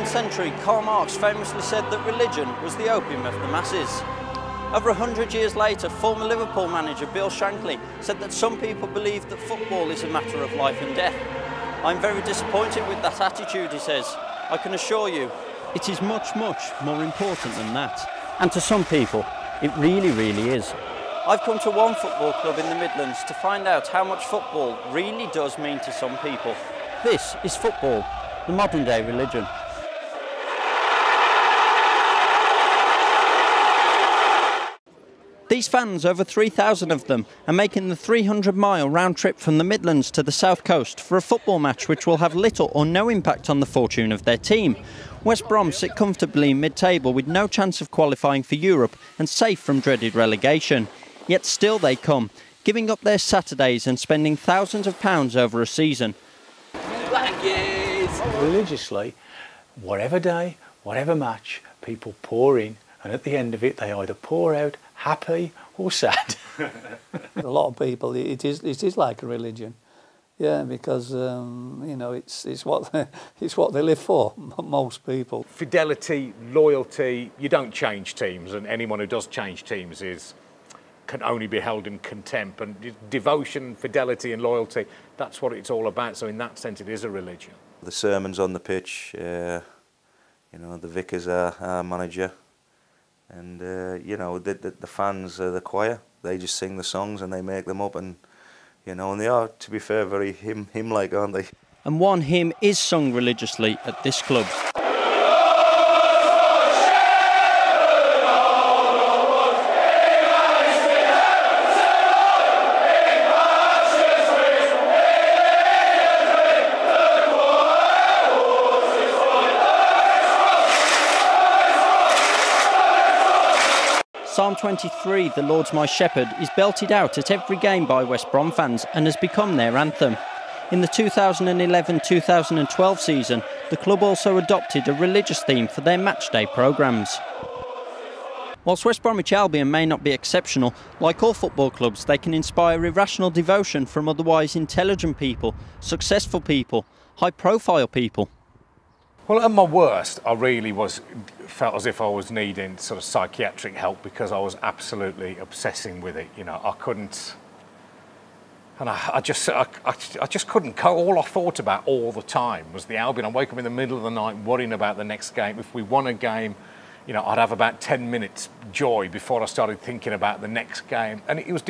19th century, Karl Marx famously said that religion was the opium of the masses. Over 100 years later, former Liverpool manager Bill Shankly said that some people believe that football is a matter of life and death. I'm very disappointed with that attitude, he says. I can assure you, it is much, much more important than that. And to some people, it really, really is. I've come to one football club in the Midlands to find out how much football really does mean to some people. This is football, the modern day religion. These fans, over 3,000 of them, are making the 300-mile round trip from the Midlands to the South Coast for a football match which will have little or no impact on the fortune of their team. West Brom sit comfortably mid-table with no chance of qualifying for Europe and safe from dreaded relegation. Yet still they come, giving up their Saturdays and spending thousands of pounds over a season. Religiously, whatever day, whatever match, people pour in, and at the end of it they either pour out happy or sad. A lot of people, it is like a religion, yeah, because you know it's what they live for. Most people. Fidelity, loyalty. You don't change teams, and anyone who does change teams can only be held in contempt. And devotion, fidelity, and loyalty. That's what it's all about. So in that sense, it is a religion. The sermons on the pitch. You know, the vicar's our manager. And, you know, the fans are the choir. They just sing the songs and they make them up and, you know, and they are, to be fair, very hymn-like, aren't they? And one hymn is sung religiously at this club. Psalm 23, The Lord's My Shepherd, is belted out at every game by West Brom fans and has become their anthem. In the 2011-2012 season, the club also adopted a religious theme for their matchday programmes. Whilst West Bromwich Albion may not be exceptional, like all football clubs, they can inspire irrational devotion from otherwise intelligent people, successful people, high-profile people. Well, at my worst, I really felt as if I was needing sort of psychiatric help because I was absolutely obsessing with it. You know, I couldn't, and I just couldn't cope. All I thought about all the time was the Albion. I'd wake up in the middle of the night worrying about the next game. If we won a game, you know, I'd have about 10 minutes joy before I started thinking about the next game. And it was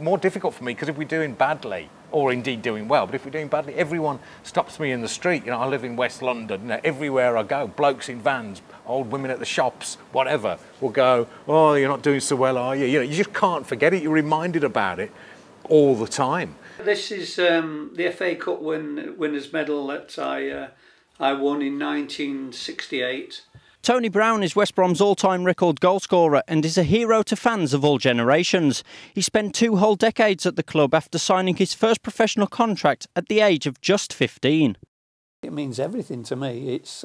more difficult for me because if we're doing badly, or indeed doing well, but if we're doing badly, everyone stops me in the street. You know, I live in West London. You know, everywhere I go, blokes in vans, old women at the shops, whatever, will go, "Oh, you're not doing so well, are you?" You know, you just can't forget it. You're reminded about it all the time. This is the FA Cup winners' medal that I won in 1968. Tony Brown is West Brom's all-time record goalscorer and is a hero to fans of all generations. He spent 2 whole decades at the club after signing his first professional contract at the age of just 15. It means everything to me. It's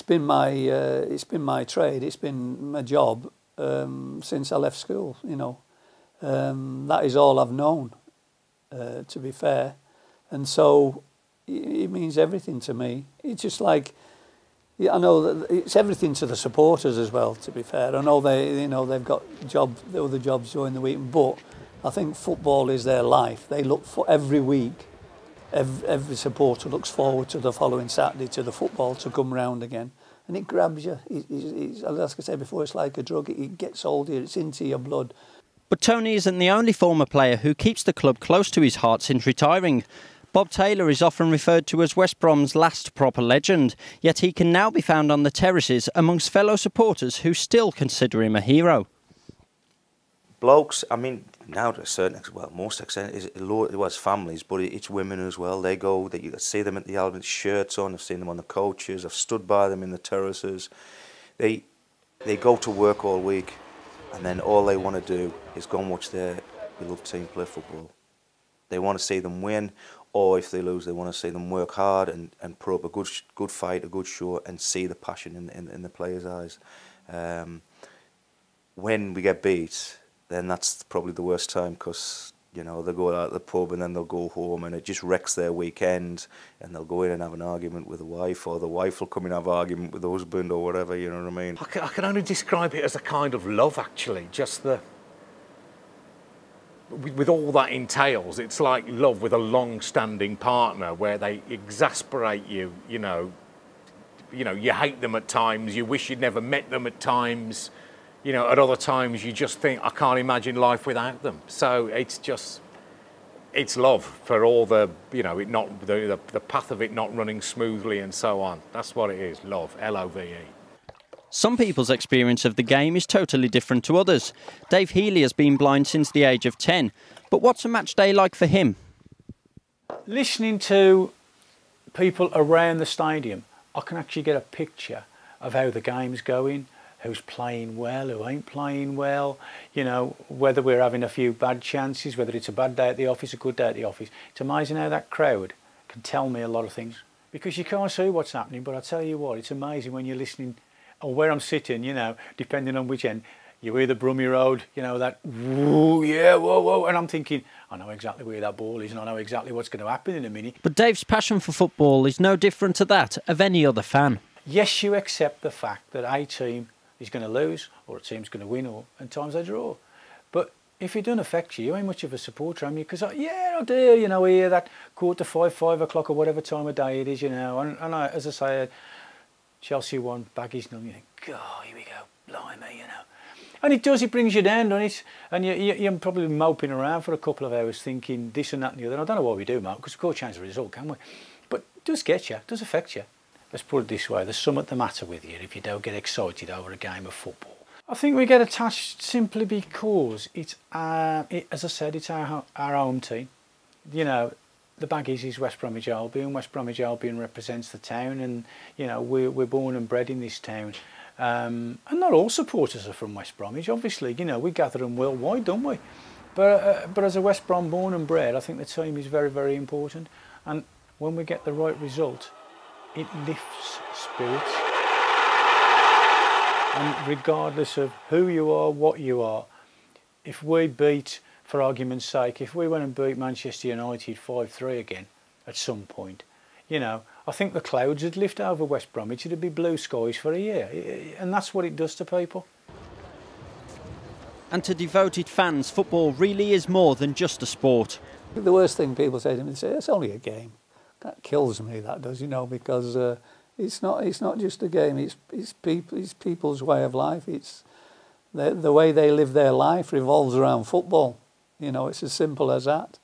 been my trade. It's been my job since I left school. You know, that is all I've known. To be fair, and so it means everything to me. It's just like. Yeah, I know that it's everything to the supporters as well, to be fair. I know they've got other jobs during the week, but I think football is their life. They look for every week. Every supporter looks forward to the following Saturday to the football to come round again, and it grabs you. As I said before, it's like a drug. It gets hold of you. It's into your blood. But Tony isn't the only former player who keeps the club close to his heart since retiring. Bob Taylor is often referred to as West Brom's last proper legend, yet he can now be found on the terraces amongst fellow supporters who still consider him a hero. Blokes, I mean, now to a certain extent, well, most extent, it was families, but it's women as well. They go, you see them at the Albion, shirts on, I've seen them on the coaches, I've stood by them in the terraces. They go to work all week, and then all they want to do is go and watch their beloved team play football. They want to see them win, or if they lose, they want to see them work hard and put up a good fight, a good show, and see the passion in the players' eyes. When we get beat, then that's probably the worst time because You know, they'll go out to the pub and then they'll go home, and it just wrecks their weekend, and they'll go in and have an argument with the wife, or the wife will come in and have an argument with the husband or whatever, you know what I mean? I can only describe it as a kind of love, actually, just with all that entails. It's like love with a long-standing partner where they exasperate you, you know, you hate them at times, you wish you'd never met them at times, you know, at other times you just think, I can't imagine life without them. So it's love for all the, you know, the path of it not running smoothly and so on. That's what it is, love, L-O-V-E. Some people's experience of the game is totally different to others. Dave Healy has been blind since the age of 10. But what's a match day like for him? Listening to people around the stadium, I can actually get a picture of how the game's going, who's playing well, who ain't playing well, you know, whether we're having a few bad chances, whether it's a bad day at the office, a good day at the office. It's amazing how that crowd can tell me a lot of things, because you can't see what's happening, but I tell you what, it's amazing when you're listening, or where I'm sitting, you know, depending on which end, you hear the Brummie Road, you know, that, whoa, yeah, whoa, whoa, and I'm thinking, I know exactly where that ball is and I know exactly what's going to happen in a minute. But Dave's passion for football is no different to that of any other fan. Yes, you accept the fact that a team is going to lose, or a team's going to win, or and times they draw. But if it doesn't affect you, you ain't much of a supporter, am you? Because, yeah, I do, you know, hear that 4:45, 5 o'clock, or whatever time of day it is, you know. And I, as I say, Chelsea won, Baggies none. You think, God, here we go, blimey, you know. And it does, it brings you down, doesn't it? And you're probably moping around for a couple of hours thinking this and that and the other. And I don't know why we do, Mark, because we can't change the result, can we? But it does get you, it does affect you. Let's put it this way, there's something the matter with you if you don't get excited over a game of football. I think we get attached simply because it's, as I said, it's our home team. You know, the Baggies is West Bromwich Albion. West Bromwich Albion represents the town, and, you know, we're born and bred in this town. And not all supporters are from West Bromwich, obviously. You know, we gather them worldwide, don't we? But as a West Brom born and bred, I think the team is very, very important. And when we get the right result, it lifts spirits. And regardless of who you are, what you are, if we beat, for argument's sake, if we went and beat Manchester United 5-3 again at some point, you know, I think the clouds would lift over West Bromwich. It'd be blue skies for a year. And that's what it does to people. And to devoted fans, football really is more than just a sport. The worst thing people say to me, they say, it's only a game. That kills me, that does, you know, because it's not just a game, it's people's way of life. It's the way they live their life revolves around football. You know, it's as simple as that.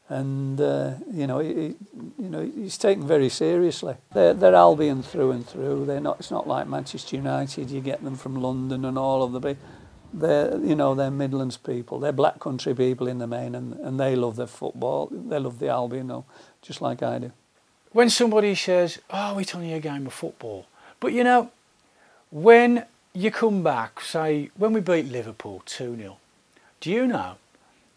And you know, it's taken very seriously. They're Albion through and through. It's not like Manchester United. You get them from London and all of the. They're Midlands people. They're Black Country people in the main, and they love their football. They love the Albion, though, just like I do. When somebody says, "Oh, it's only a game of football," but you know, when you come back, say when we beat Liverpool 2-0, do you know?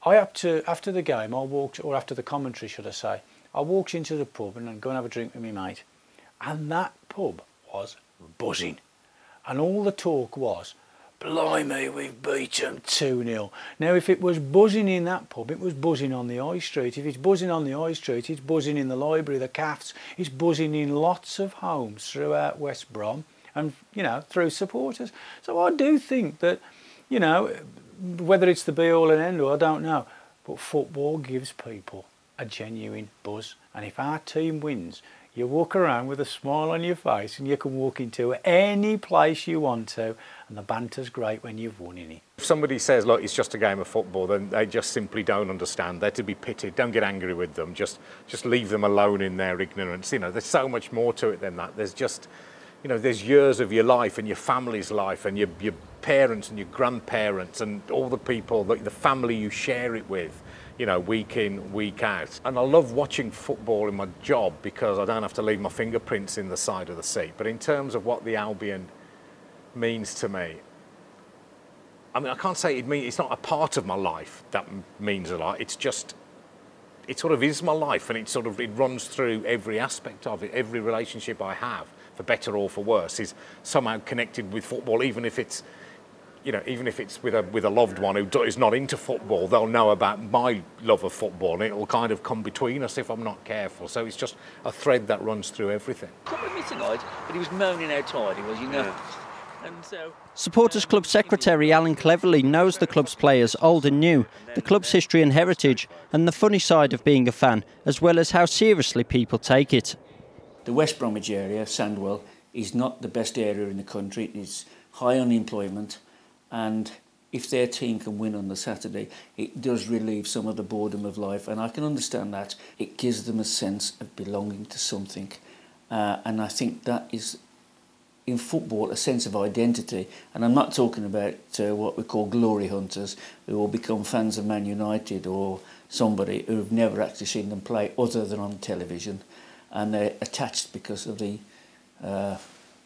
After the game, or after the commentary, should I say, I walked into the pub and go and have a drink with my mate, and that pub was buzzing, and all the talk was, blimey, we've beat them 2-0. Now, if it was buzzing in that pub, it was buzzing on the high street. If it's buzzing on the high street, it's buzzing in the library, the cafes, it's buzzing in lots of homes throughout West Brom, and, you know, through supporters. So I do think that, you know, whether it's the be-all and end-all, I don't know. But football gives people a genuine buzz. And if our team wins, you walk around with a smile on your face and you can walk into any place you want to, and the banter's great when you've won in it. If somebody says, look, it's just a game of football, then they just simply don't understand. They're to be pitied. Don't get angry with them. Just leave them alone in their ignorance. You know, there's so much more to it than that. There's just, you know, there's years of your life and your family's life and your parents and your grandparents and all the people, the family you share it with, you know, week in, week out. And I love watching football in my job because I don't have to leave my fingerprints in the side of the seat. But in terms of what the Albion means to me, I mean, I can't say it's not a part of my life that means a lot. It's just, it sort of is my life, and it runs through every aspect of it. Every relationship I have, for better or for worse, is somehow connected with football, even if it's you know, even if it's with a loved one who is not into football, they'll know about my love of football, and it'll kind of come between us if I'm not careful. So it's just a thread that runs through everything. Couple of minutes tonight, but he was moaning how tired he was, you know. And so, Supporters Club Secretary Alan Cleverly knows the club's players, old and new, the club's history and heritage, and the funny side of being a fan, as well as how seriously people take it. The West Bromwich area, Sandwell, is not the best area in the country. It's high unemployment, and if their team can win on the Saturday, it does relieve some of the boredom of life, and I can understand that. It gives them a sense of belonging to something, and I think that is, in football, a sense of identity. And I'm not talking about what we call glory hunters who will become fans of Man United or somebody who've never actually seen them play other than on television, and they're attached because of the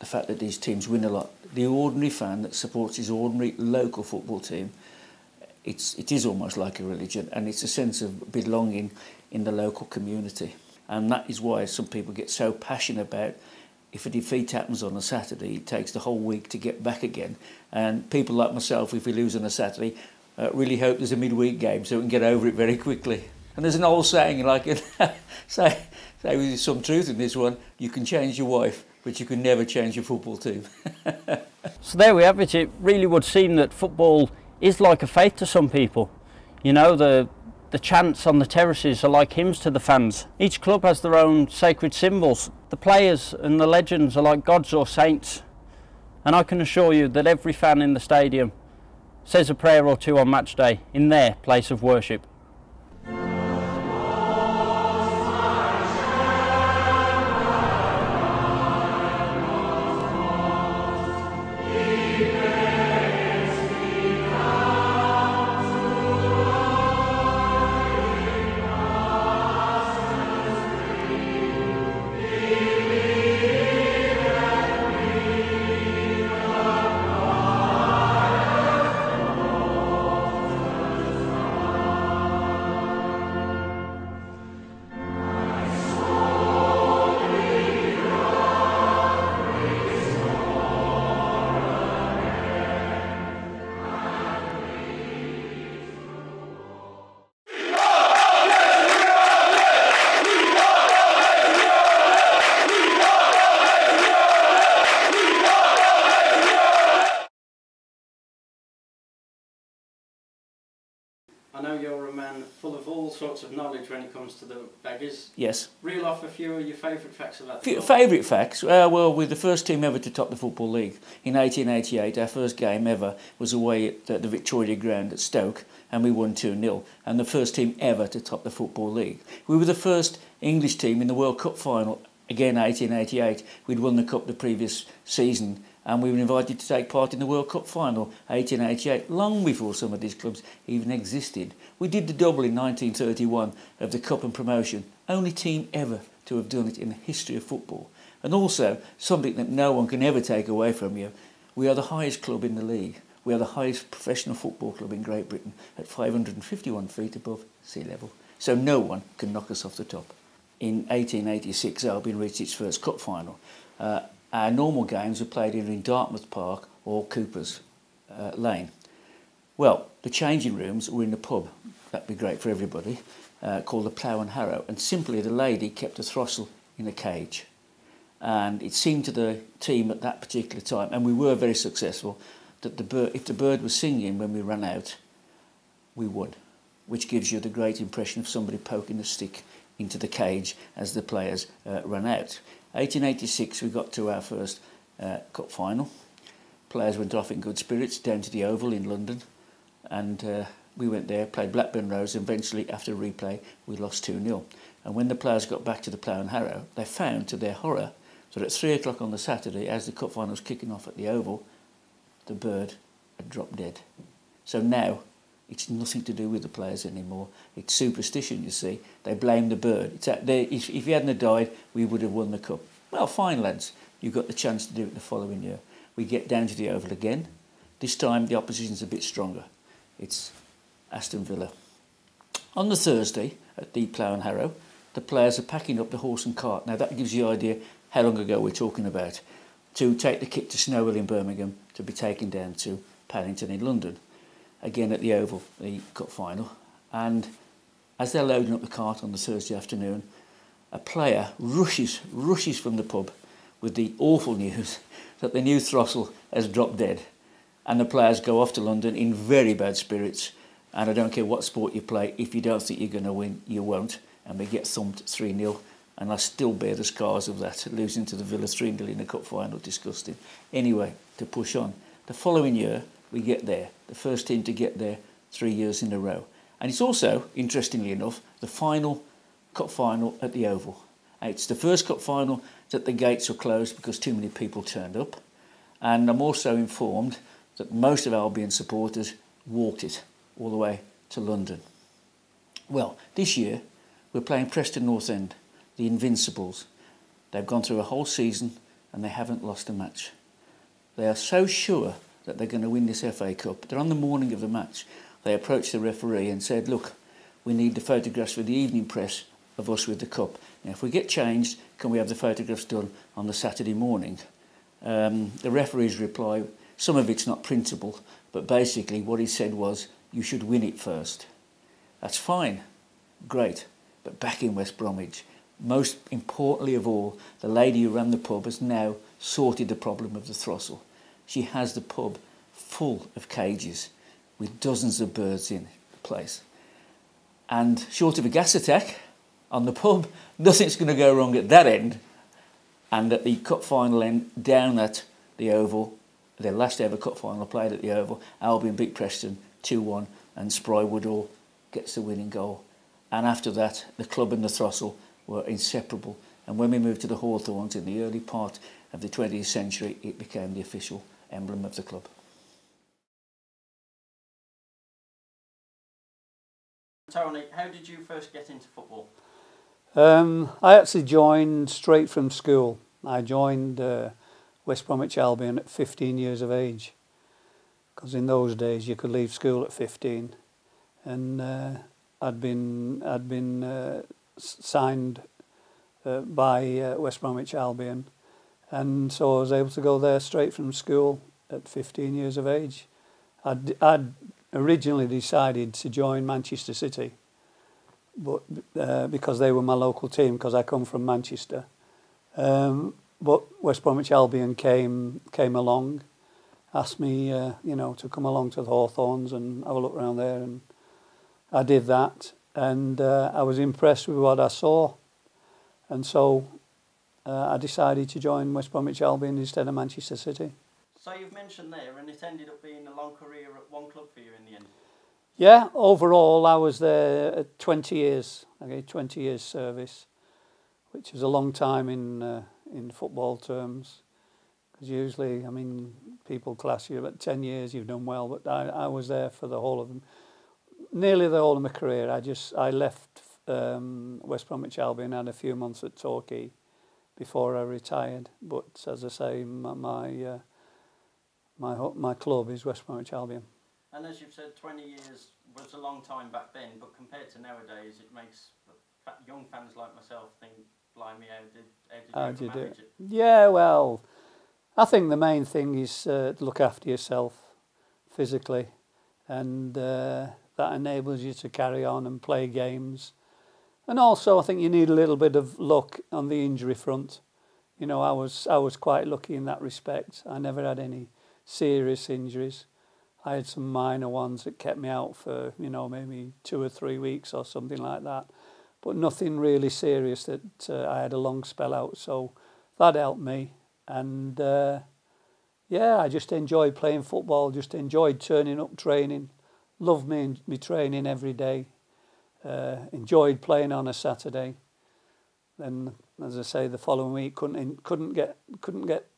fact that these teams win a lot. The ordinary fan that supports his ordinary local football team, it is almost like a religion, and it's a sense of belonging in the local community. And that is why some people get so passionate about, if a defeat happens on a Saturday, it takes the whole week to get back again. And people like myself, if we lose on a Saturday, really hope there's a midweek game so we can get over it very quickly. And there's an old saying, like, say with some truth in this one, you can change your wife, but you can never change your football team. So there we have it. It really would seem that football is like a faith to some people. You know, the chants on the terraces are like hymns to the fans. Each club has their own sacred symbols. The players and the legends are like gods or saints. And I can assure you that every fan in the stadium says a prayer or two on match day in their place of worship. I know you're a man full of all sorts of knowledge when it comes to the Beggars. Yes. Reel off a few of your favourite facts about the club. Favourite facts? Well, we're the first team ever to top the Football League. In 1888, our first game ever was away at the Victoria Ground at Stoke, and we won 2-0. And the first team ever to top the Football League. We were the first English team in the World Cup final, again 1888. We'd won the Cup the previous season, and we were invited to take part in the World Cup final, 1888, long before some of these clubs even existed. We did the double in 1931 of the Cup and promotion, only team ever to have done it in the history of football. And also, something that no one can ever take away from you, we are the highest club in the league. We are the highest professional football club in Great Britain at 551 feet above sea level. So no one can knock us off the top. In 1886, Albion reached its first cup final. Our normal games were played either in Dartmouth Park or Cooper's Lane. Well, the changing rooms were in the pub, that'd be great for everybody, called the Plough and Harrow, and simply the lady kept a throstle in a cage. And it seemed to the team at that particular time, and we were very successful, that if the bird was singing when we ran out, we won, which gives you the great impression of somebody poking a stick into the cage as the players ran out. 1886 we got to our first cup final. Players went off in good spirits down to the Oval in London, and we went there, played Blackburn Rovers, and eventually after a replay we lost 2-0. And when the players got back to the Plough and Harrow, they found to their horror that at 3 o'clock on the Saturday, as the cup final was kicking off at the Oval, the bird had dropped dead. So now it's nothing to do with the players anymore. It's superstition, you see. They blame the bird. If he hadn't died, we would have won the cup. Well, fine, lads. You've got the chance to do it the following year. We get down to the Oval again. This time the opposition's a bit stronger. It's Aston Villa. On the Thursday at the Plough and Harrow, the players are packing up the horse and cart. Now that gives you an idea how long ago we're talking about. To take the kit to Snowhill in Birmingham to be taken down to Paddington in London, again at the Oval, the cup final. And as they're loading up the cart on the Thursday afternoon, a player rushes from the pub with the awful news that the new Throstle has dropped dead. And the players go off to London in very bad spirits. And I don't care what sport you play, if you don't think you're going to win, you won't. And we get thumped 3-0. And I still bear the scars of that, losing to the Villa 3-0 in the cup final, disgusting. Anyway, to push on. The following year, we get there, the first team to get there 3 years in a row. And it's also, interestingly enough, the final cup final at the Oval. It's the first cup final that the gates were closed because too many people turned up. And I'm also informed that most of Albion supporters walked it all the way to London. Well, this year, we're playing Preston North End, the Invincibles. They've gone through a whole season and they haven't lost a match. They are so sure that they're going to win this FA Cup. They're on the morning of the match. They approached the referee and said, look, we need the photographs for the evening press of us with the cup. Now, if we get changed, can we have the photographs done on the Saturday morning? The referee's reply, some of it's not printable, but basically what he said was, you should win it first. That's fine, great, but back in West Bromwich, most importantly of all, the lady who ran the pub has now sorted the problem of the Throstle. She has the pub full of cages with dozens of birds in the place. And short of a gas attack on the pub, nothing's going to go wrong at that end. And at the cup final end, down at the Oval, their last ever cup final played at the Oval, Albion beat Preston 2-1 and Spry Woodall gets the winning goal. And after that, the club and the Throstle were inseparable. And when we moved to the Hawthorns in the early part of the 20th century, it became the official emblem of the club. Tony, how did you first get into football? I actually joined straight from school. I joined West Bromwich Albion at 15 years of age, because in those days you could leave school at 15, and I'd been signed by West Bromwich Albion, and so I was able to go there straight from school at 15 years of age. I'd originally decided to join Manchester City, but because they were my local team, because I come from Manchester. But West Bromwich Albion came along, asked me, to come along to the Hawthorns and have a look around there, and I did that, and I was impressed with what I saw, and so I decided to join West Bromwich Albion instead of Manchester City. So you've mentioned there, and it ended up being a long career at one club for you in the end. Yeah, overall I was there at 20 years. I gave 20 years service, which is a long time in football terms. Because usually, people class you about 10 years, you've done well, but I was there for the whole of them. Nearly the whole of my career. I left West Bromwich Albion, had a few months at Torquay before I retired. But as I say, my club is West Bromwich Albion. And as you've said, 20 years was a long time back then, but compared to nowadays, it makes young fans like myself think, blimey, how did you manage it? Yeah, well, I think the main thing is to look after yourself physically, and that enables you to carry on and play games. And also, I think you need a little bit of luck on the injury front. I was quite lucky in that respect. I never had any serious injuries. I had some minor ones that kept me out for, maybe 2 or 3 weeks or something like that. But nothing really serious that I had a long spell out. So that helped me. And, I just enjoyed playing football, just enjoyed turning up training. Loved me training every day. Enjoyed playing on a Saturday. Then, as I say, the following week couldn't get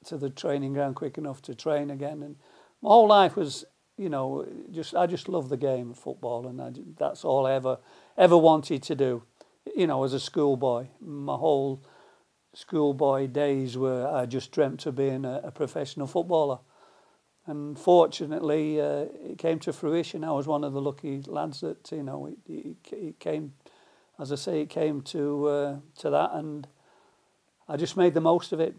to the training ground quick enough to train again. And my whole life was, I just love the game of football, and that's all I ever wanted to do. As a schoolboy, my whole schoolboy days were I just dreamt of being a professional footballer, and fortunately it came to fruition. I was one of the lucky lads that it came, as I say, it came to that, and I just made the most of it.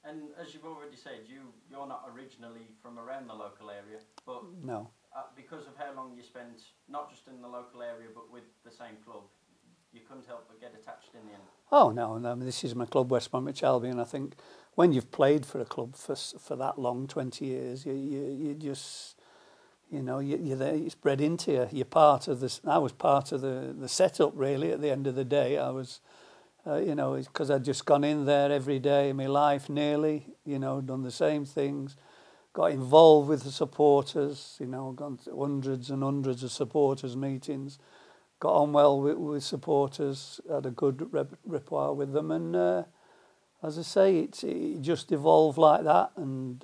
And as you've already said, you're not originally from around the local area. But no. Because of how long you spent, not just in the local area, but with the same club, you couldn't help but get attached in the end. Oh no, no, this is my club, West Bromwich Albion. I think when you've played for a club for that long, 20 years, you just, you know, you're there, it's bred into you. You're part of this. I was part of the setup, really. At the end of the day, I was, you know, because I'd just gone in there every day of my life, nearly, you know, done the same things, got involved with the supporters, you know, gone to hundreds and hundreds of supporters meetings. Got on well with supporters, had a good rapport with them, and as I say, it just evolved like that, and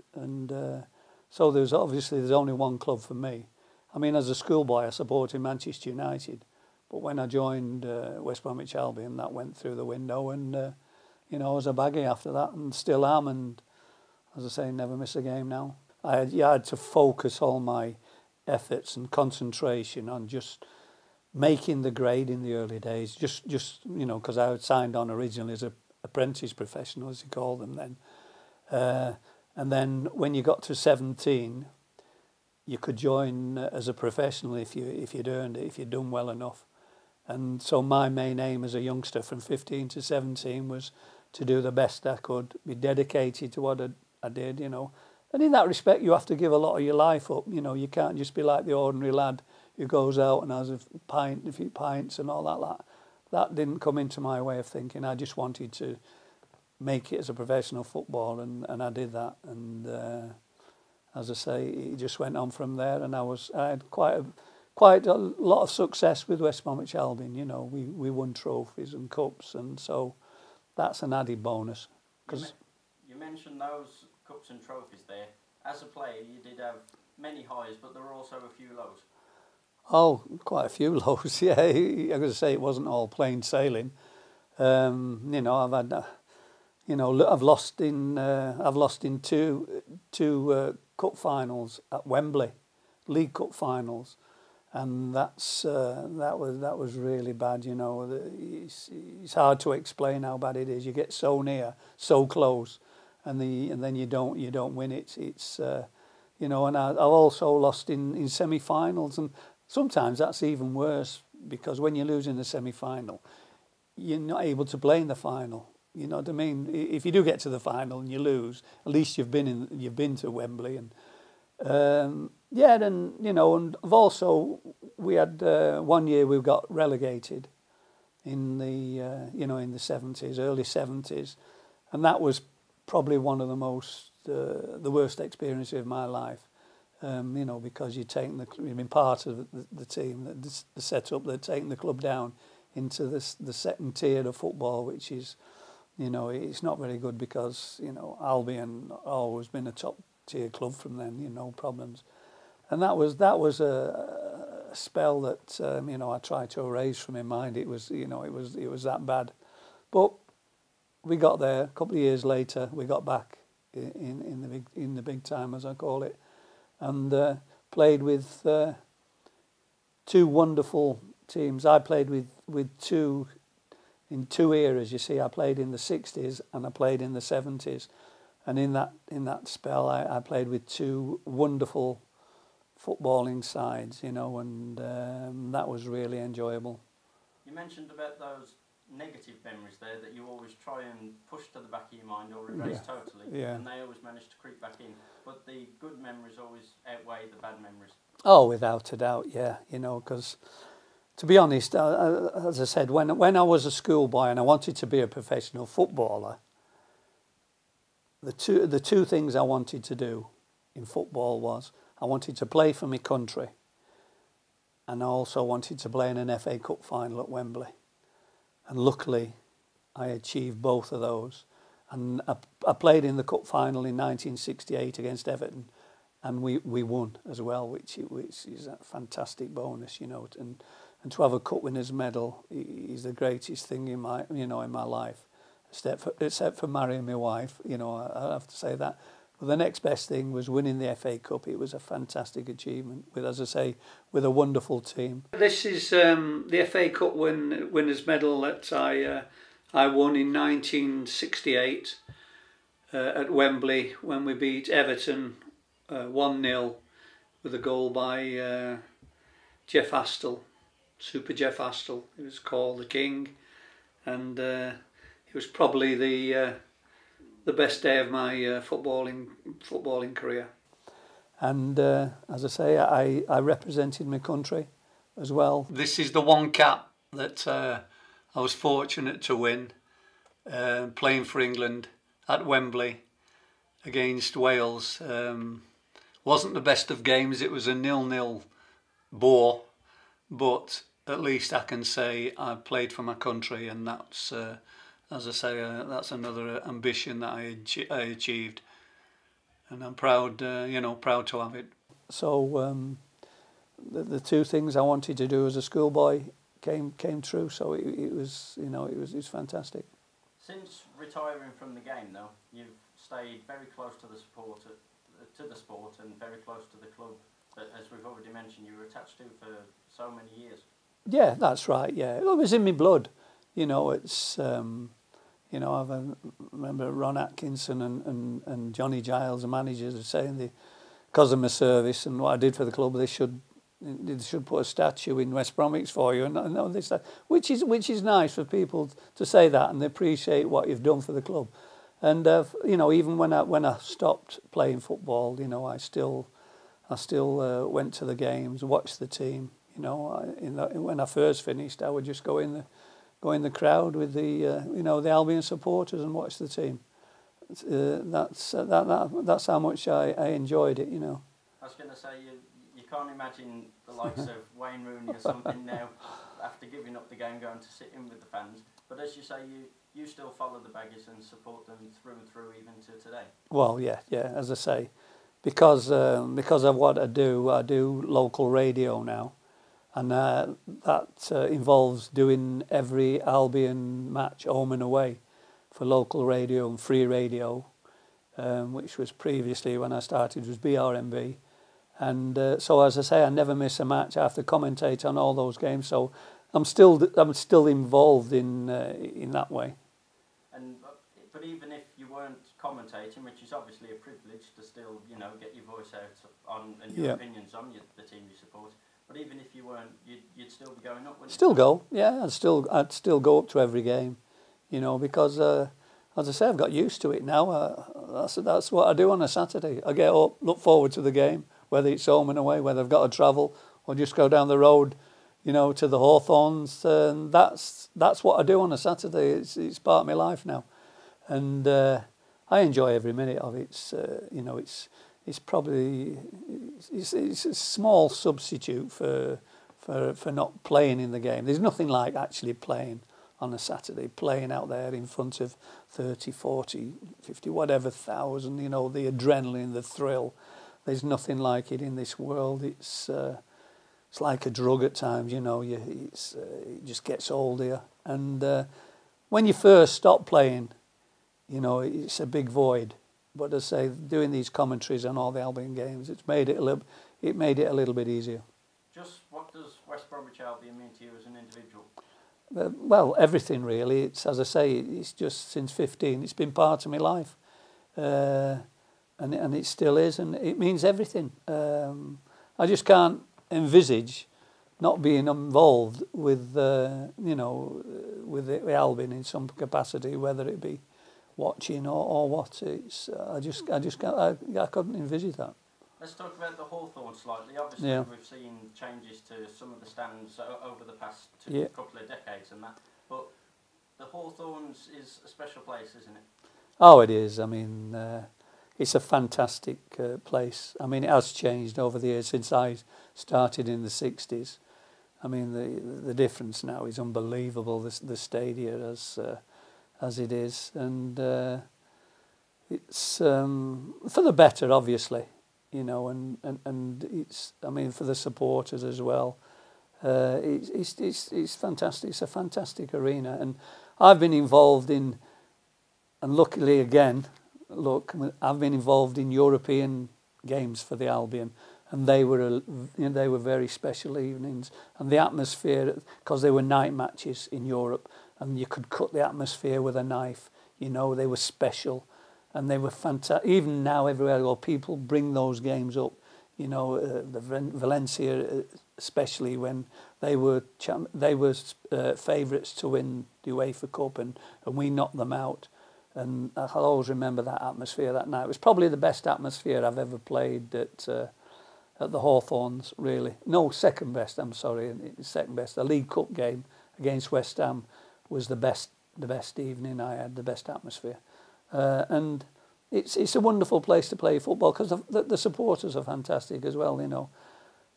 so there's only one club for me. I mean, as a schoolboy, I supported Manchester United, but when I joined West Bromwich Albion, that went through the window, and you know, I was a baggy after that, and still am, and as I say, never miss a game now. I had to focus all my efforts and concentration on just making the grade in the early days, just you know, because I had signed on originally as a apprentice professional, as you call them then, and then when you got to 17, you could join as a professional if you'd earned it, if you'd done well enough. And so my main aim as a youngster from 15 to 17 was to do the best I could, be dedicated to what I did, you know. And in that respect, you have to give a lot of your life up. You know, you can't just be like the ordinary lad who goes out and has a few pints and all that. That didn't come into my way of thinking. I just wanted to make it as a professional footballer, and I did that. And as I say, it just went on from there. And I had quite a lot of success with West Bromwich Albion. You know, we won trophies and cups, and so that's an added bonus. Because you mentioned those cups and trophies there. As a player, you did have many highs, but there were also a few lows. Oh, quite a few lows. Yeah, I'm going to say it wasn't all plain sailing. You know, I've had, you know, I've lost in two cup finals at Wembley, League Cup finals, and that was really bad. You know, it's hard to explain how bad it is. You get so near, so close, and then you don't win it. It's you know, and I've also lost in semi-finals, and sometimes that's even worse, because when you lose in the semi-final, you're not able to play in the final. You know what I mean? If you do get to the final and you lose, at least you've been to Wembley, and yeah, then you know. And we had 1 year we got relegated in the you know, in the 70s, early 70s, and that was probably one of the worst experiences of my life. You know, because you've been part of the team, the setup, they're taking the club down into the second tier of football, which is, you know, it's not very good, because, you know, Albion always been a top tier club from then, you know, problems. And that was a spell that, you know, I tried to erase from my mind. It was, you know, it was that bad. But we got there. A couple of years later, we got back in the big time, as I call it. And played with two wonderful teams. I played with two in two eras. You see, I played in the 60s and I played in the 70s, and in that spell, I played with two wonderful footballing sides. You know, and that was really enjoyable. You mentioned about those negative memories there that you always try and push to the back of your mind or erase totally, and they always manage to creep back in. But the good memories always outweigh the bad memories. Oh, without a doubt, yeah. You know, because to be honest, as I said, when I was a schoolboy and I wanted to be a professional footballer, the two things I wanted to do in football was I wanted to play for my country, and I also wanted to play in an FA Cup final at Wembley. And luckily, I achieved both of those. And I played in the cup final in 1968 against Everton, and we won as well, which is a fantastic bonus, you know. And to have a cup winners medal is the greatest thing in my life, except for marrying my wife. You know, I have to say that. But the next best thing was winning the FA Cup. It was a fantastic achievement, with, as I say, with a wonderful team. This is the FA Cup winners medal that I won in 1968 at Wembley when we beat Everton 1-0 with a goal by Jeff Astle, Super Jeff Astle. He was called the King, and it was probably the best day of my footballing career. And as I say, I represented my country as well. This is the one cap that I was fortunate to win, playing for England at Wembley against Wales. Wasn't the best of games, it was a 0-0 bore, but at least I can say I played for my country, and that's, as I say, that's another ambition that I achieved. And I'm proud, proud to have it. So the two things I wanted to do as a schoolboy came true. So it was, it was fantastic. Since retiring from the game, though, you've stayed very close to the sport and very close to the club that, as we've already mentioned, you were attached to for so many years. Yeah, that's right. Yeah, it was in my blood. It's. I remember Ron Atkinson and Johnny Giles, the managers, saying because of my service and what I did for the club, they should put a statue in West Bromwich for you, and all this, which is nice for people to say that, and they appreciate what you've done for the club. And even when I stopped playing football, I still went to the games, watched the team. When I first finished, I would just go in the crowd with the Albion supporters and watch the team. That's how much I enjoyed it. I was going to say you can't imagine the likes of Wayne Rooney or something now after giving up the game going to sit in with the fans. But as you say, you still follow the Baggies and support them through and through even to today. Well, yeah. As I say, because of what I do local radio now. And that involves doing every Albion match home and away for local radio and free radio, which was previously, when I started, was BRMB. And so, as I say, I never miss a match. I have to commentate on all those games. So I'm still involved in that way. But even if you weren't commentating, which is obviously a privilege to still get your voice out on and your opinions on the team you support. But even if you weren't, you'd still be going up, wouldn't you? Still go, yeah. I'd still go up to every game, because as I say, I've got used to it now. That's what I do on a Saturday. I get up, look forward to the game, whether it's home and away, whether I've got to travel or just go down the road, to the Hawthorns. And that's what I do on a Saturday. It's part of my life now, and I enjoy every minute of it. It's probably it's a small substitute for not playing in the game. There's nothing like actually playing on a Saturday, playing out there in front of 30, 40, 50, whatever thousand, the adrenaline, the thrill. There's nothing like it in this world. It's like a drug at times, it just gets hold of you. And when you first stop playing, it's a big void. But as I say, doing these commentaries on all the Albion games, it made it a little bit easier. Just what does West Bromwich Albion mean to you as an individual? Well, everything really. It's, as I say, it's just since 15. It's been part of my life, and it still is, and it means everything. I just can't envisage not being involved with with the Albion in some capacity, whether it be watching or what. It's I couldn't envisage that. Let's talk about the Hawthorns slightly. Obviously, we've seen changes to some of the stands over the past couple of decades and that. But the Hawthorns is a special place, isn't it? Oh, it is. I mean, it's a fantastic place. I mean, it has changed over the years since I started in the 60s. I mean, the difference now is unbelievable. The stadium as it is, and it's for the better, obviously. And it's, I mean, for the supporters as well. It's fantastic. It's a fantastic arena, and I've been involved in, and luckily again, I've been involved in European games for the Albion, and they were very special evenings, and the atmosphere, because they were night matches in Europe, and you could cut the atmosphere with a knife. They were special. And they were fantastic. Even now, everywhere I go, people bring those games up. You know, the Valencia, especially when they were favourites to win the UEFA Cup, and we knocked them out. And I'll always remember that atmosphere that night. It was probably the best atmosphere I've ever played at the Hawthorns, really. No, second best, I'm sorry, second best. The League Cup game against West Ham was the best evening I had, the best atmosphere. And it's a wonderful place to play football because the supporters are fantastic as well, you know.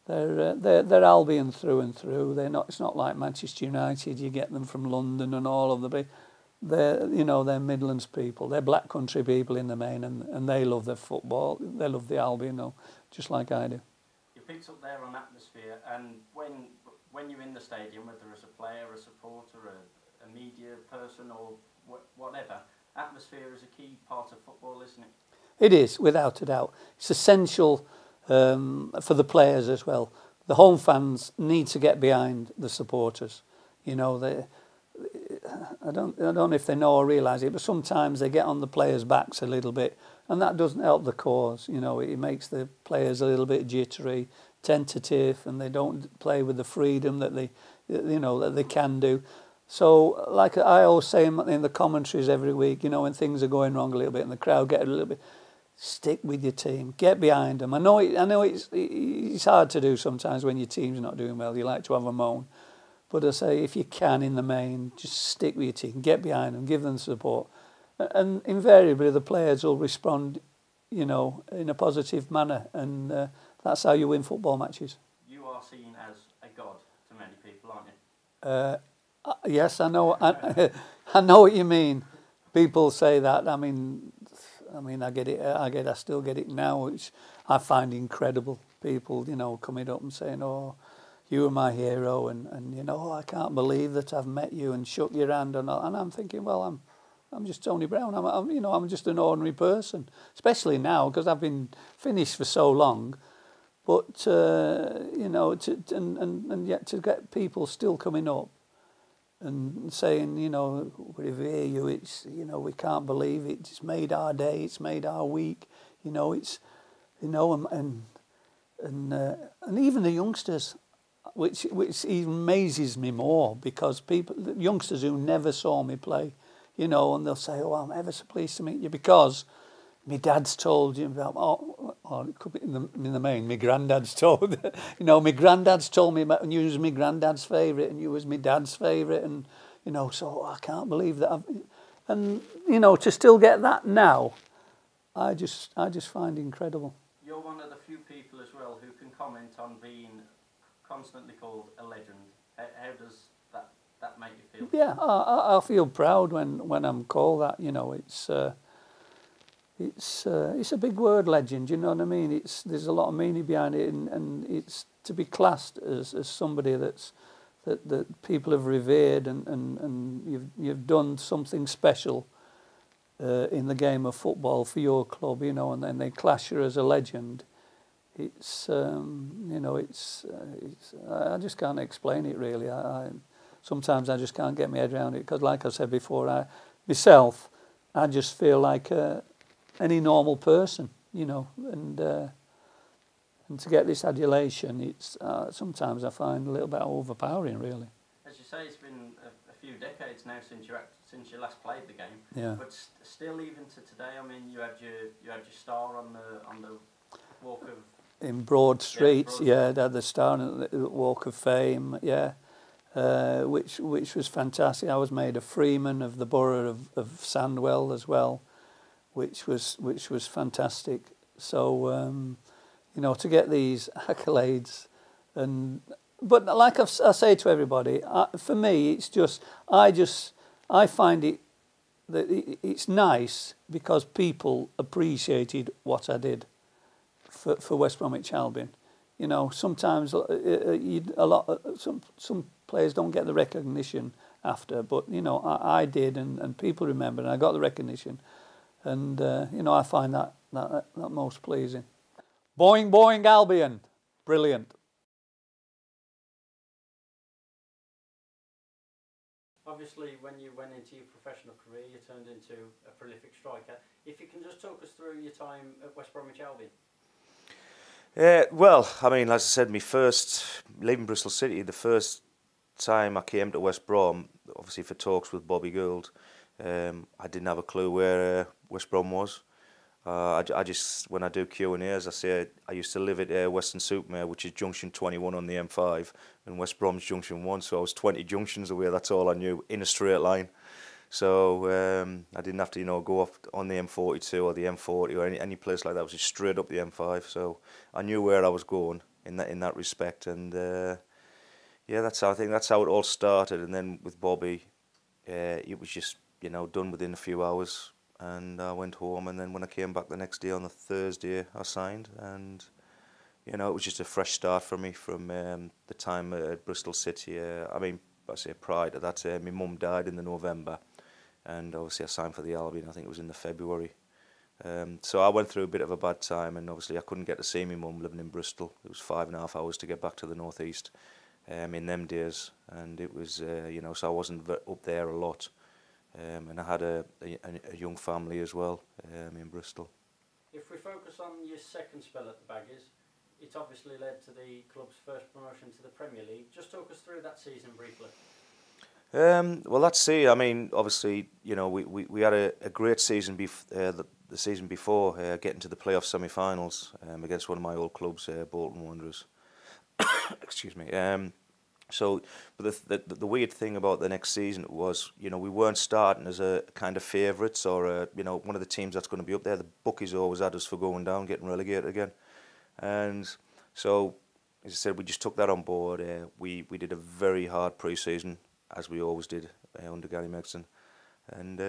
They're Albion through and through. It's not like Manchester United, you get them from London and all of the... They're Midlands people. They're Black Country people in the main, and they love their football. They love the Albion, just like I do. You picked up there on atmosphere, and when you're in the stadium, whether as a player, a supporter, a media person, or whatever, atmosphere is a key part of football, isn't it? It is, without a doubt. It's essential for the players as well. The home fans need to get behind the supporters. You know, I don't know if they know or realise it, but sometimes they get on the players' backs a little bit, and that doesn't help the cause. You know, it makes the players a little bit jittery, tentative, and they don't play with the freedom that they can do. So, like I always say in the commentaries every week, you know, when things are going wrong a little bit and the crowd get a little bit, stick with your team, get behind them. I know it's hard to do sometimes when your team's not doing well. You like to have a moan. But I say, if you can, in the main, just stick with your team, get behind them, give them support. And invariably, the players will respond, you know, in a positive manner. And that's how you win football matches. You are seen as a god to many people, aren't you? Yes, I know. I know what you mean. People say that. I mean, I get it. I still get it now, which I find incredible. People, you know, coming up and saying, "Oh, you are my hero," and you know, I can't believe that I've met you and shook your hand and all. And I'm thinking, well, I'm just Tony Brown. I'm just an ordinary person. Especially now because I've been finished for so long. But you know, and yet to get people still coming up and saying, you know, we revere you. It's, you know, we can't believe it. It's made our day. It's made our week. You know, it's, you know, and even the youngsters. Which even amazes me more because the youngsters who never saw me play, you know, and they'll say, "Oh, I'm ever so pleased to meet you because my dad's told you about." Or it could be in the main, my granddad's told. You know, my granddad's told me about, and you was my granddad's favourite, and you was my dad's favourite, and you know, so I can't believe that. And you know, to still get that now, I just find incredible. You're one of the few people as well who can comment on being constantly called a legend. How does that make you feel? Yeah, I feel proud when I'm called that. You know, it's a big word, legend. You know what I mean? There's a lot of meaning behind it, and it's to be classed as somebody that people have revered, and you've done something special in the game of football for your club. You know, and then they class you as a legend. It's you know, it's I just can't explain it really. Sometimes I just can't get my head around it because, like I said before, I just feel like any normal person, you know, and to get this adulation, it's sometimes I find a little bit overpowering, really. As you say, it's been a few decades now since you last played the game. Yeah. But still, even to today, I mean, you had your star on the walk of. In Broad Street, yeah, they had the star on the Walk of Fame, yeah, which was fantastic. I was made a freeman of the borough of Sandwell as well, which was fantastic. So, you know, to get these accolades, but like I say to everybody, for me, it's just I find it that it's nice because people appreciated what I did for West Bromwich Albion. You know, sometimes some players don't get the recognition after, but you know, I did, and people remember, and I got the recognition, and you know, I find that most pleasing. Boing boing Albion, brilliant. Obviously, when you went into your professional career, you turned into a prolific striker. If you can just talk us through your time at West Bromwich Albion. Well, I mean, as I said, leaving Bristol City, the first time I came to West Brom, obviously for talks with Bobby Gould, I didn't have a clue where West Brom was. I just, when I do Q&As, I say I used to live at Weston-super-Mare, which is junction 21 on the M5, and West Brom's junction 1, so I was 20 junctions away, that's all I knew, in a straight line. So I didn't have to, go off on the M42 or the M40 or any place like that. It was just straight up the M5, so I knew where I was going in that respect. And yeah, I think that's how it all started. And then with Bobby, it was just done within a few hours. And I went home, and then when I came back the next day on the Thursday, I signed, and it was just a fresh start for me from the time at Bristol City. I mean, I say prior to that, my mum died in the November, and obviously I signed for the Albion. I think it was in the February. So I went through a bit of a bad time, and obviously I couldn't get to see my mum living in Bristol. It was 5.5 hours to get back to the northeast in them days, and it was so I wasn't up there a lot. And I had a young family as well in Bristol. If we focus on your second spell at the Baggies, it obviously led to the club's first promotion to the Premier League. Just talk us through that season briefly. Well, let's see. I mean, obviously, we had a great season the season before, getting to the playoff semi-finals against one of my old clubs, Bolton Wanderers. Excuse me. So, but the weird thing about the next season was, we weren't starting as a kind of favourites or, one of the teams that's going to be up there. The bookies always had us for going down, getting relegated again. And so, as I said, we just took that on board. We did a very hard pre-season, as we always did under Gary Megson. And,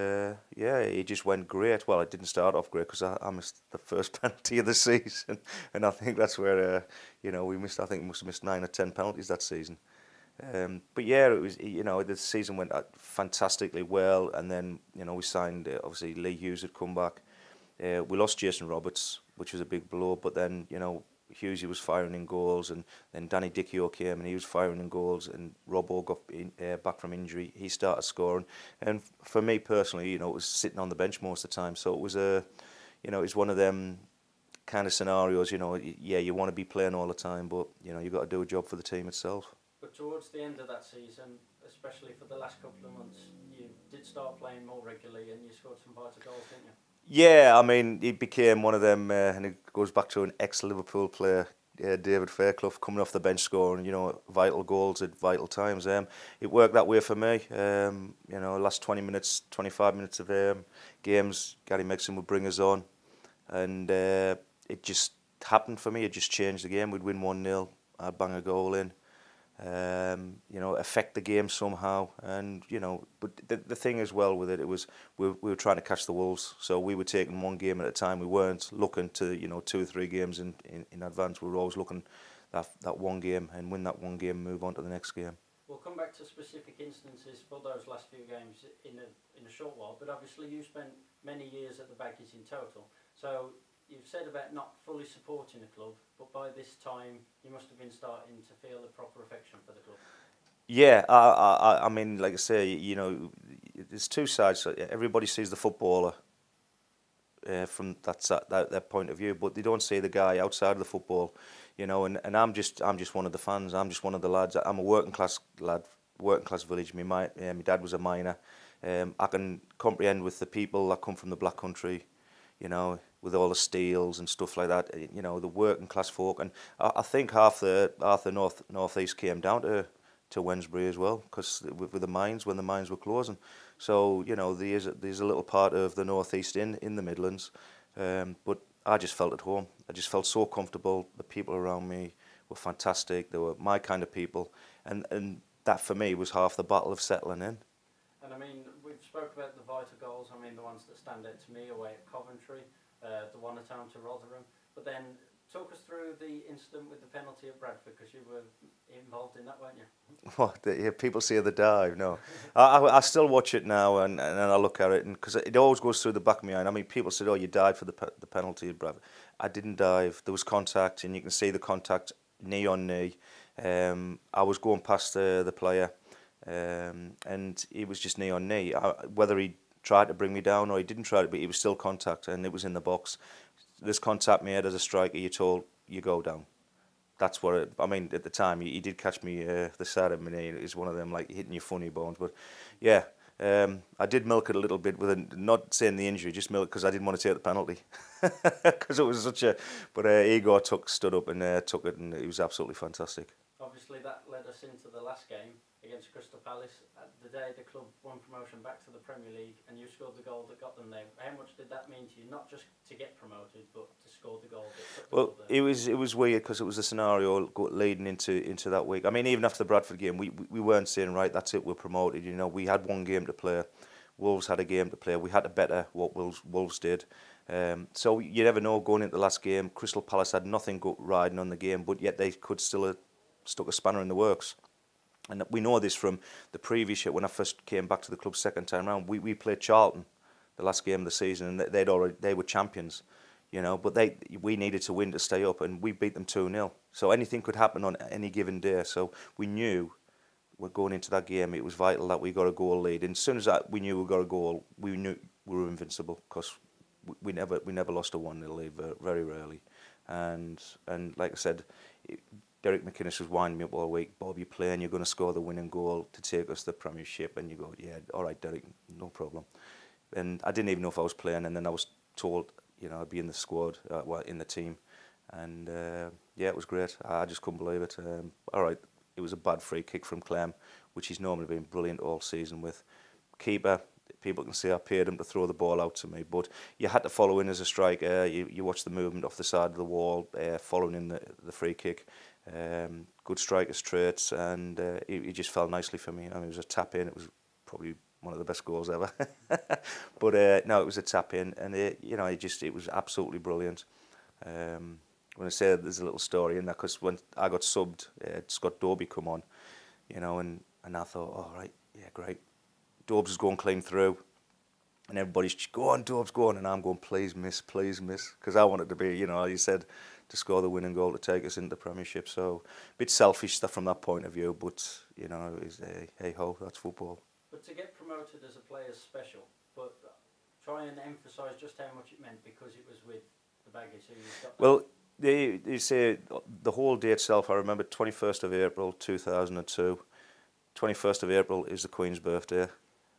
yeah, it just went great. Well, it didn't start off great because I missed the first penalty of the season. And I think that's where, we must have missed 9 or 10 penalties that season. But yeah, it was, the season went fantastically well, and then, we signed, obviously Lee Hughes had come back. We lost Jason Roberts, which was a big blow, but then, Hughesy was firing in goals, and then Danny Dichio came and he was firing in goals, and Robbo got back from injury, he started scoring. And for me personally, it was sitting on the bench most of the time, so it was it's one of them kind of scenarios, yeah, you want to be playing all the time, but, you've got to do a job for the team itself. But towards the end of that season, especially for the last couple of months, you did start playing more regularly and you scored some vital goals, didn't you? Yeah, I mean, he became one of them, and it goes back to an ex-Liverpool player, David Fairclough, coming off the bench scoring, vital goals at vital times. It worked that way for me. Last 20 minutes, 25 minutes of games, Gary Megson would bring us on, and it just happened for me. It just changed the game. We'd win 1-0, I'd bang a goal in. Affect the game somehow, and but the thing as well with it was we were trying to catch the Wolves, so we were taking one game at a time. We weren't looking to 2 or 3 games in advance. We were always looking that one game and win that one game, and move on to the next game. We'll come back to specific instances for those last few games in a short while, but obviously you spent many years at the Baggies in total, so you've said about not fully supporting the club, but by this time you must have been starting to feel the proper affection for the club. Yeah, I mean, like I say, there's two sides. Everybody sees the footballer from that point of view, but they don't see the guy outside of the football, And I'm just one of the fans. I'm just one of the lads. I'm a working class lad, working class village. My dad was a miner. I can comprehend with the people that come from the Black Country, with all the steels and stuff like that, the working class folk. And I think half the northeast came down to Wednesbury as well, because with the mines, when the mines were closing. So, there's a little part of the northeast in the Midlands. But I just felt at home. I just felt so comfortable. The people around me were fantastic. They were my kind of people. And that for me was half the battle of settling in. And I mean, we've spoke about the vital goals. I mean, the ones that stand out to me away at Coventry, the one at home to Rotherham. But then talk us through the incident with the penalty at Bradford, because you were involved in that, weren't you? What? People say the dive. No, I still watch it now, and I look at it, and because it always goes through the back of my mind. I mean, people said, "Oh, you died for the penalty at Bradford." I didn't dive. There was contact, and you can see the contact knee on knee. I was going past the player, and it was just knee on knee. Whether he tried to bring me down or he didn't try to, but it was still contact, and it was in the box. There's contact made as a striker. You're told you go down. That's what I mean. At the time, he did catch me the side of my knee. It was one of them like hitting your funny bones. But yeah, I did milk it a little bit with not saying the injury, just milk because I didn't want to take the penalty because it was such a. But Igor stood up and took it, and it was absolutely fantastic. Obviously, that led us into the last game against Crystal Palace. The day the club won promotion back to the Premier League, and you scored the goal that got them there. How much did that mean to you? Not just to get promoted, but to score the goal that took them there? It was weird because it was a scenario leading into that week. I mean, even after the Bradford game, we weren't saying, right, that's it, we're promoted. You know, we had one game to play. Wolves had a game to play. We had to better what Wolves did. So you never know going into the last game. Crystal Palace had nothing riding on the game, but yet they could still have stuck a spanner in the works. And we know this from the previous year when I first came back to the club second time round. We played Charlton the last game of the season, and they were champions, you know. But we needed to win to stay up, and we beat them 2-0. So anything could happen on any given day. So we knew we're going into that game. It was vital that we got a goal lead. And as soon as we knew we got a goal, we knew we were invincible because we never lost a 1-0 lead, very rarely. And like I said. Derek McInnes was winding me up all week. Bob, you're playing, you're going to score the winning goal to take us to the Premiership. And you go, yeah, all right, Derek, no problem. And I didn't even know if I was playing. And then I was told, you know, I'd be in the squad, in the team. And yeah, it was great. I just couldn't believe it. All right, it was a bad free kick from Clem, which he's normally been brilliant all season with. Keeper, people can see I paid him to throw the ball out to me, but you had to follow in as a striker. You watch the movement off the side of the wall, following in the free kick. Good striker's traits, and it just fell nicely for me. I mean, it was a tap in. It was probably one of the best goals ever. But no, it was a tap in, and you know, it was absolutely brilliant. When I say there's a little story in that, because when I got subbed, Scott Dobie come on, you know, and I thought, all right, yeah, great. Dobes is going clean through, and everybody's go on, Dobes, go on, and I'm going, please miss, because I wanted to be, you know, you said, to score the winning goal to take us into the Premiership. So a bit selfish stuff from that point of view, but you know, it's hey ho, that's football. But to get promoted as a player is special, but try and emphasise just how much it meant because it was with the Baggies. So you've got well, you say the whole day itself. I remember 21st of April 2002. 21st of April is the Queen's birthday,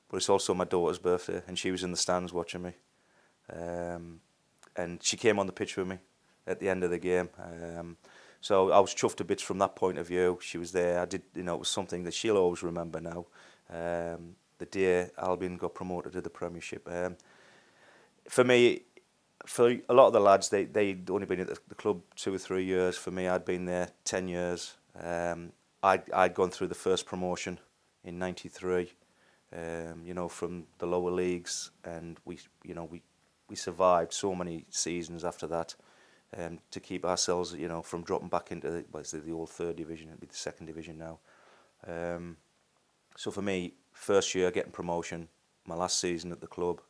but it's also my daughter's birthday, and she was in the stands watching me, and she came on the pitch with me at the end of the game. So I was chuffed to bits from that point of view. She was there. You know, it was something that she'll always remember now. The day Albion got promoted to the Premiership. For me, for a lot of the lads, they'd only been at the club 2 or 3 years. For me, I'd been there 10 years. I'd gone through the first promotion in '93. You know, from the lower leagues, and we survived so many seasons after that. To keep ourselves, you know, from dropping back into the old third division, it'd be the second division now. So for me, first year getting promotion, my last season at the club,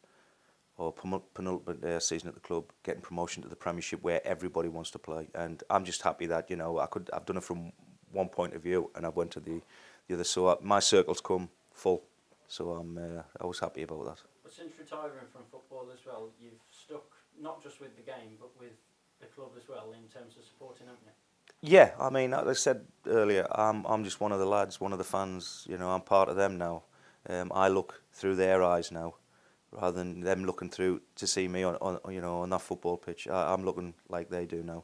or penultimate season at the club, getting promotion to the Premiership where everybody wants to play, and I'm just happy that, you know, I've done it from one point of view, and I went to the other. So my circle's come full, so I was happy about that. But since retiring from football as well, you've stuck not just with the game, but with the club as well in terms of supporting, haven't you? Yeah, I mean, like I said earlier, I'm just one of the lads, one of the fans. You know, I'm part of them now. I look through their eyes now, rather than them looking through to see me on that football pitch. I'm looking like they do now,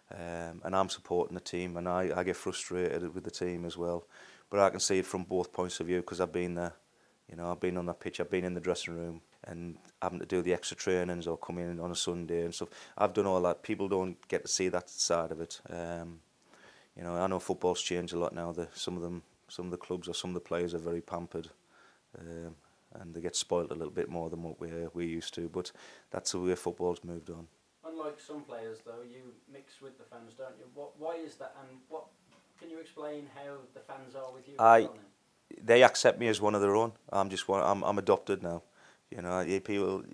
and I'm supporting the team, and I get frustrated with the team as well. But I can see it from both points of view because I've been there. You know, I've been on that pitch, I've been in the dressing room, and having to do the extra trainings or come in on a Sunday and stuff. I've done all that. People don't get to see that side of it. You know, I know football's changed a lot now. Some of the clubs or some of the players are very pampered, and they get spoilt a little bit more than what we used to. But that's the way football's moved on. Unlike some players, though, you mix with the fans, don't you? Why is that? And can you explain how the fans are with you? They accept me as one of their own. I'm adopted now. You know, people,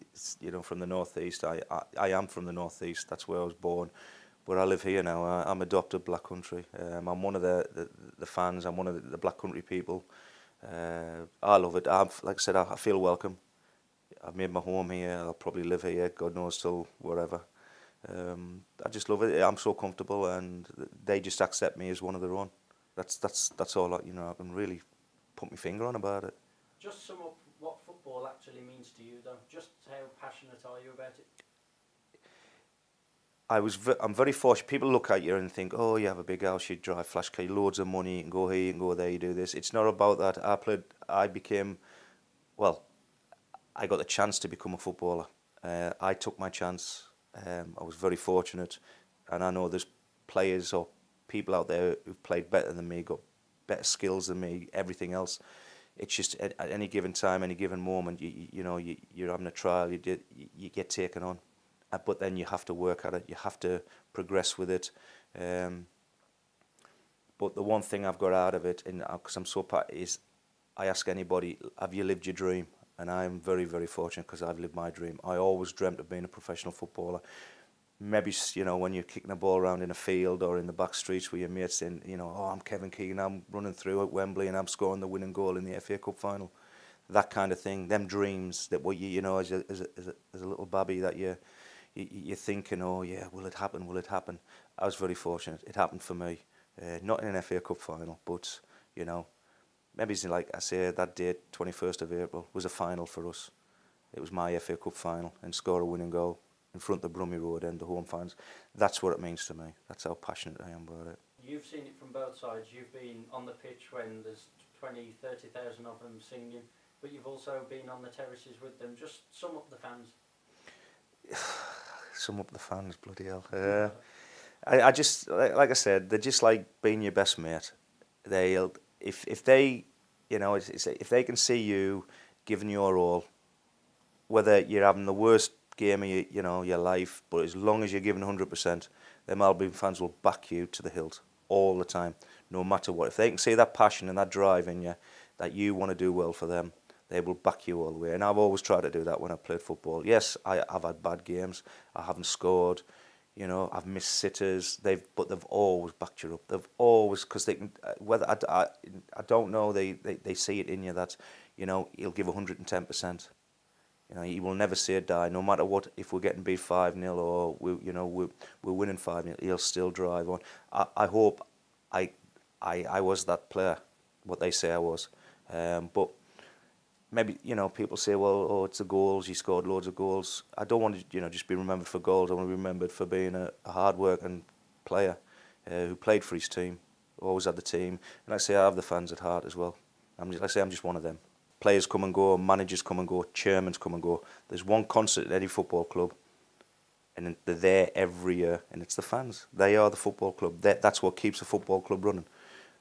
you know, from the northeast. I am from the northeast. That's where I was born, but I live here now. I'm adopted Black Country. I'm one of the fans. I'm one of the Black Country people. I love it. Like I said, I feel welcome. I've made my home here. I'll probably live here, God knows, till wherever. I just love it. I'm so comfortable, and they just accept me as one of their own. That's all I can really put my finger on about it. Just sum up what football actually means to you, though. Just how passionate are you about it? I'm very fortunate. People look at you and think, oh, you have a big house, you drive flash car, loads of money, you can go here, you can go there, you do this. It's not about that. I got the chance to become a footballer. I took my chance. I was very fortunate, and I know there's players or people out there who've played better than me, got better skills than me, everything else. It's just at any given time, any given moment, you're having a trial, you get taken on. But then you have to work at it, you have to progress with it. But the one thing I've got out of it, because I'm so is I ask anybody, have you lived your dream? And I'm very, very fortunate because I've lived my dream. I always dreamt of being a professional footballer. Maybe, when you're kicking a ball around in a field or in the back streets with your mates saying, oh, I'm Kevin Keegan, I'm running through at Wembley and I'm scoring the winning goal in the FA Cup final. That kind of thing, them dreams that what as a little babby that you're thinking, oh yeah, will it happen, will it happen? I was very fortunate. It happened for me. Not in an FA Cup final, but, maybe it's like I say, that date, 21st of April, was a final for us. It was my FA Cup final, and score a winning goal in front of the Brummie Road and the home fans. That's what it means to me. That's how passionate I am about it. You've seen it from both sides. You've been on the pitch when there's 20, 30,000 of them singing, but you've also been on the terraces with them. Just sum up the fans. Sum up the fans, bloody hell. I just, like I said, they're just like being your best mate. If they, if they can see you giving your all, whether you're having the worst game of your life, but as long as you're giving 100%, them Albion fans will back you to the hilt all the time, no matter what. If they can see that passion and that drive in you, that you want to do well for them, they will back you all the way. And I've always tried to do that when I played football. Yes, I've had bad games. I haven't scored. I've missed sitters. But they've always backed you up. They've always, because they can. Whether I don't know. They see it in you that, he'll give 110%. He will never say die. No matter what, if we're getting beat 5-0 or we're winning 5-0, he'll still drive on. I hope I was that player, what they say I was. But maybe, people say, well, oh, it's the goals, he scored loads of goals. I don't want to, just be remembered for goals. I want to be remembered for being a hard-working player who played for his team, always had the team. And I say I have the fans at heart as well. I'm just one of them. Players come and go, managers come and go, chairmen come and go. There's one constant at any football club, and they're there every year, and it's the fans. They are the football club. That's what keeps a football club running,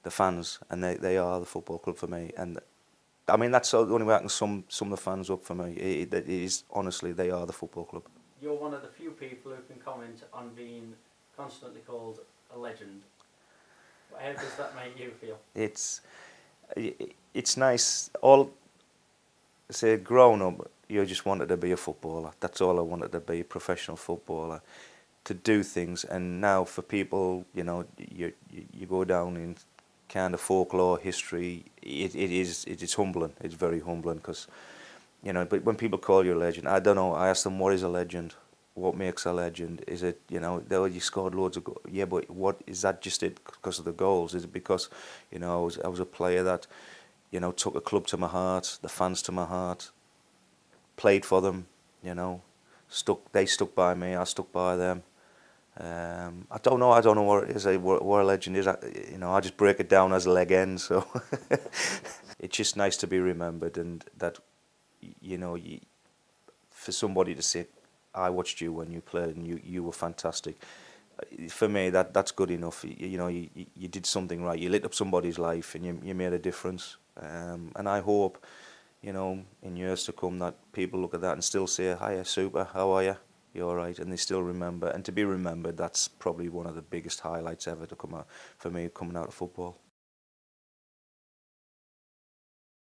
the fans, and they are the football club for me. And I mean, that's the only way I can sum the fans up for me. It is, honestly, they are the football club. You're one of the few people who can comment on being constantly called a legend. How does that make you feel? It's nice. Growing up, you just wanted to be a footballer. That's all I wanted to be, a professional footballer, to do things. And now for people, you go down in kind of folklore, history, it is humbling. It's very humbling because, but when people call you a legend, I don't know, I ask them, what is a legend? What makes a legend? Is it, you scored loads of goals? Yeah, but what, is that just it because of the goals? Is it because, I was a player that, took a club to my heart, the fans to my heart, played for them, they stuck by me, I stuck by them. I don't know what it is, what a legend is. I just break it down as a legend, so it's just nice to be remembered, and that, for somebody to say, I watched you when you played and you were fantastic. For me, that's good enough. You did something right. You lit up somebody's life and you made a difference. And I hope, in years to come, that people look at that and still say, hiya, super, how are you? You're all right. And they still remember. And to be remembered, that's probably one of the biggest highlights ever to come out for me coming out of football.